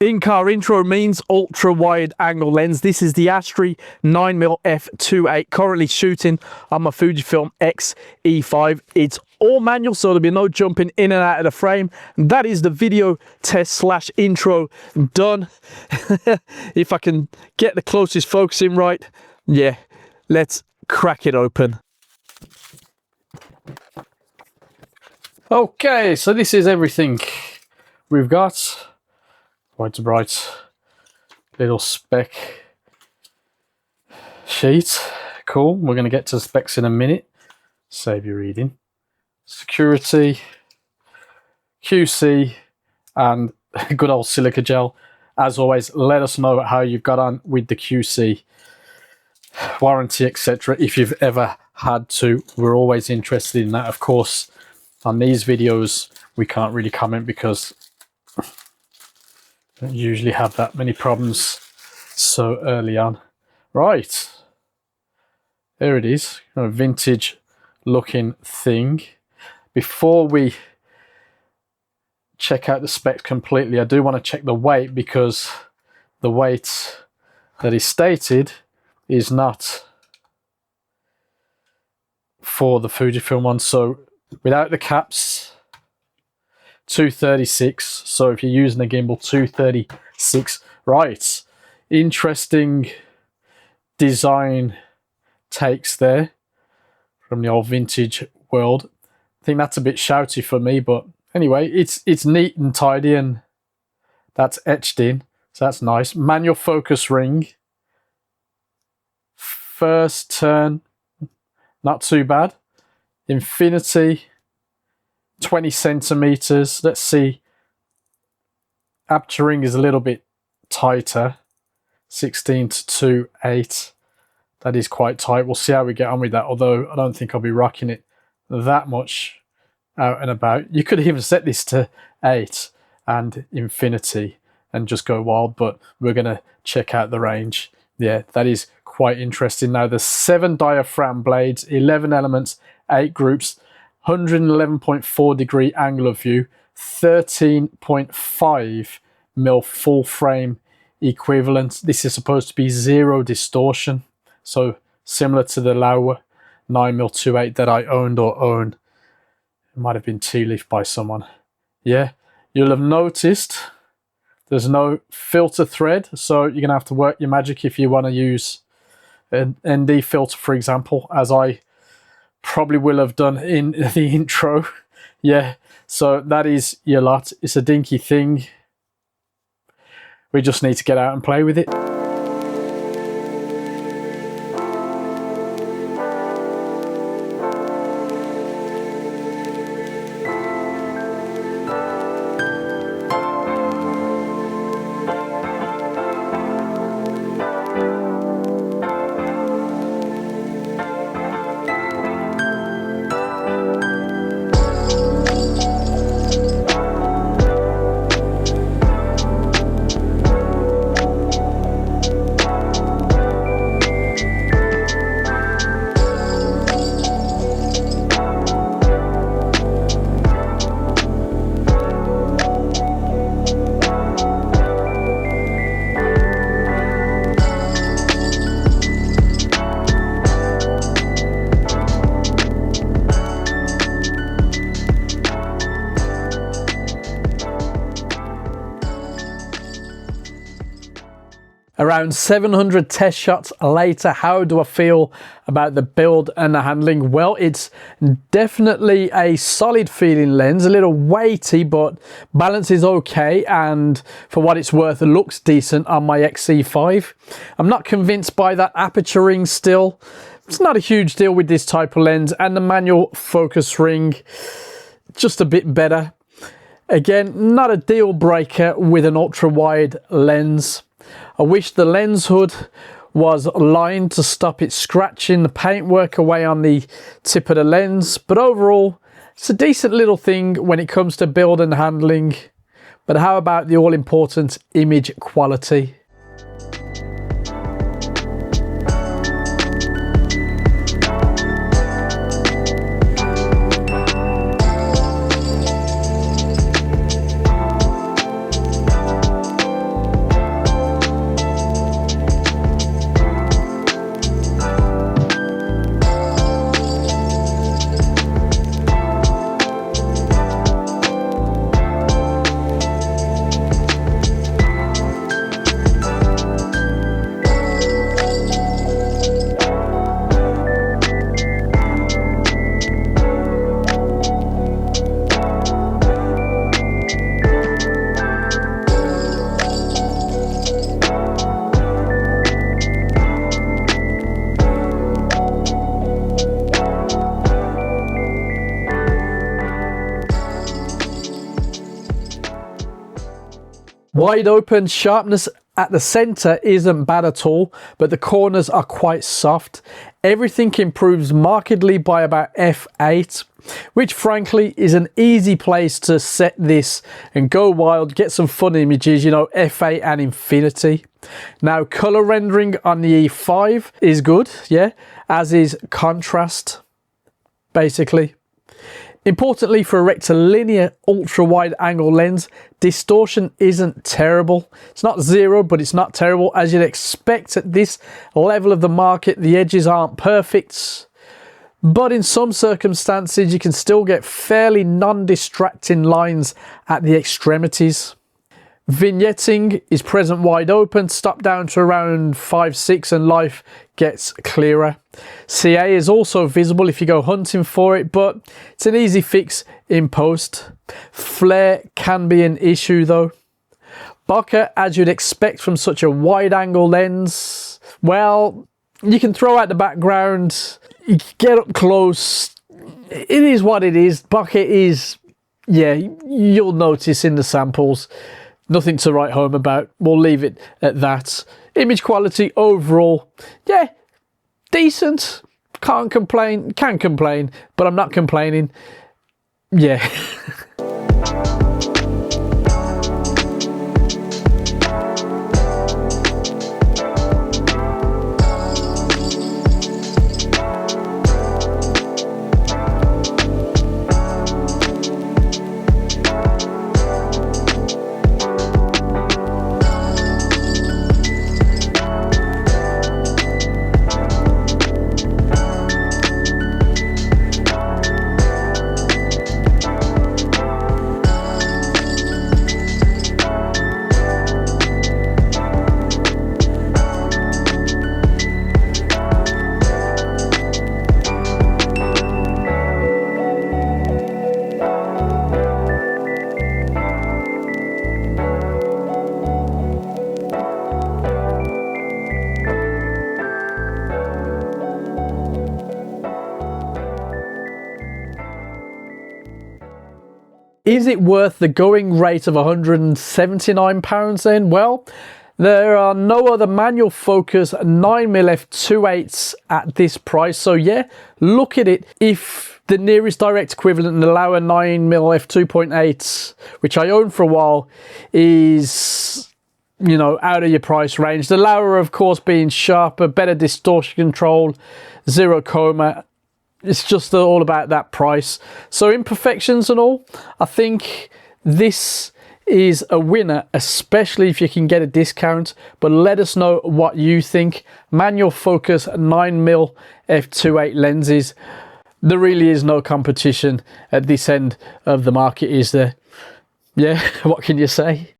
In-car intro means ultra-wide angle lens. This is the Astrhori 9mm f2.8, currently shooting on my Fujifilm X E5. It's all manual, so there'll be no jumping in and out of the frame. And that is the video test slash intro done. If I can get the closest focusing right, yeah, let's crack it open. Okay, so this is everything we've got. White to bright little spec sheet. Cool. We're going to get to the specs in a minute. Save you reading. Security, QC, and good old silica gel. As always, let us know how you've got on with the QC, warranty, etc. If you've ever had to. We're always interested in that. Of course, on these videos, we can't really comment because don't usually have that many problems so early on. Right, there it is, a vintage looking thing. Before we check out the specs completely, I do want to check the weight, because the weight that is stated is not for the Fujifilm one. So without the caps, 236. So if you're using a gimbal, 236. Right, interesting design takes there from the old vintage world. I think that's a bit shouty for me, but anyway, it's neat and tidy, and that's etched in, so that's nice. Manual focus ring, first turn, not too bad. Infinity, 20 centimeters. Let's see, aperture ring is a little bit tighter, 16 to 2.8. That is quite tight. We'll see how we get on with that, although I don't think I'll be rocking it that much out and about. You could even set this to 8 and infinity and just go wild, but we're going to check out the range. Yeah, that is quite interesting. Now, there's 7 diaphragm blades, 11 elements, 8 groups, 111.4 degree angle of view, 13.5 mil full frame equivalent. This is supposed to be 0 distortion, so similar to the lower 9mm 2.8 that I owned or own. It might have been tea-leaf by someone. Yeah, you'll have noticed there's no filter thread, so you're gonna have to work your magic if you want to use an ND filter, for example, as I probably will have done in the intro. Yeah, so that is your lot. It's a dinky thing. We just need to get out and play with it. Around 700 test shots later, how do I feel about the build and the handling? Well, it's definitely a solid feeling lens, a little weighty, but balance is okay, and for what it's worth, it looks decent on my XE5. I'm not convinced by that aperture ring still. It's not a huge deal with this type of lens, and the manual focus ring, just a bit better. Again, not a deal breaker with an ultra wide lens. I wish the lens hood was lined to stop it scratching the paintwork away on the tip of the lens, but overall it's a decent little thing when it comes to build and handling. But how about the all-important image quality? Wide open, sharpness at the center isn't bad at all, but the corners are quite soft. Everything improves markedly by about f8, which frankly is an easy place to set this and go wild, get some fun images, you know, f8 and infinity. Now, color rendering on the E5 is good, yeah, as is contrast, basically. Importantly, for a rectilinear ultra-wide angle lens, distortion isn't terrible. It's not zero, but it's not terrible. As you'd expect at this level of the market, the edges aren't perfect, but in some circumstances, you can still get fairly non-distracting lines at the extremities. Vignetting is present wide open, stop down to around 5.6 and life gets clearer. CA is also visible if you go hunting for it, but it's an easy fix in post. Flare can be an issue though. Bokeh, as you'd expect from such a wide angle lens, well, you can throw out the background, you can get up close, it is what it is. Bokeh is, yeah, you'll notice in the samples. Nothing to write home about. We'll leave it at that. Image quality overall, yeah, decent. Can't complain. Can complain, but I'm not complaining. Yeah. Is it worth the going rate of £179 then? Well, there are no other manual focus 9mm f2.8s at this price. So yeah, look at it. If the nearest direct equivalent, the Laowa 9mm f2.8, which I own for a while, is, you know, out of your price range. The Laowa, of course, being sharper, better distortion control, zero chroma. It's just all about that price. So imperfections and all, I think this is a winner, especially if you can get a discount. But let us know what you think. Manual focus 9mm f2.8 lenses. There really is no competition at this end of the market, is there? Yeah, what can you say?